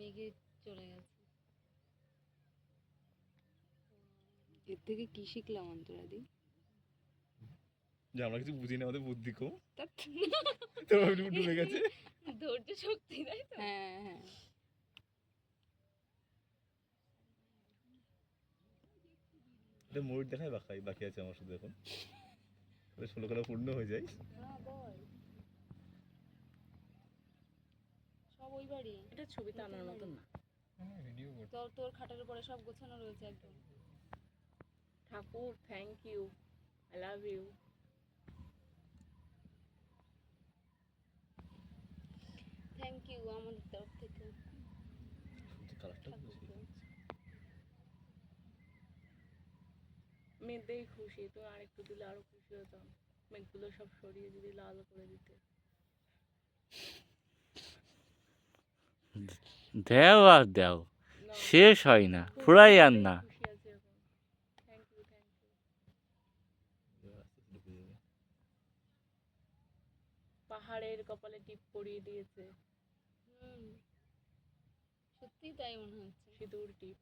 মেঘে চলে গেছে। এর থেকে কি শিখলাম অন্তরাদি? যে আমরা কিছু বুঝি না, আমাদের বুদ্ধি কম। তা তো ডুবে গেছে। ধৈর্য শক্তি, তাই তো? হ্যাঁ হ্যাঁ। এটা ময়ূর দেখায় বাকি আছে আমার শুধু এখন। 16 খেলা পূর্ণ হয়ে যায়। হ্যাঁ বল। সব ওই বাড়ি। এটা ছবিতে আনার মতন না। ভিডিও করতে। তোর খাটের উপরে সব গোছানো রয়েছে একদম। ঠাকুর thank you, I love you. Thank you আমাদের তরফ থেকে। কালারটা বুঝি। মেয়েদেরই খুশি, তো আরেকটু দিলে আরো খুশি হতাম। মেঘগুলো সব সরিয়ে যদি লাল করে দিতে। দেও আর দেও, শেষ হয় না, ফুরাই আর না। খুশি আছে এখন। Thank you thank you. পাহাড়ের কপালে টিপ পরিয়ে দিয়েছে। সত্যি তাই মনে হচ্ছে। সিঁদুর টিপ।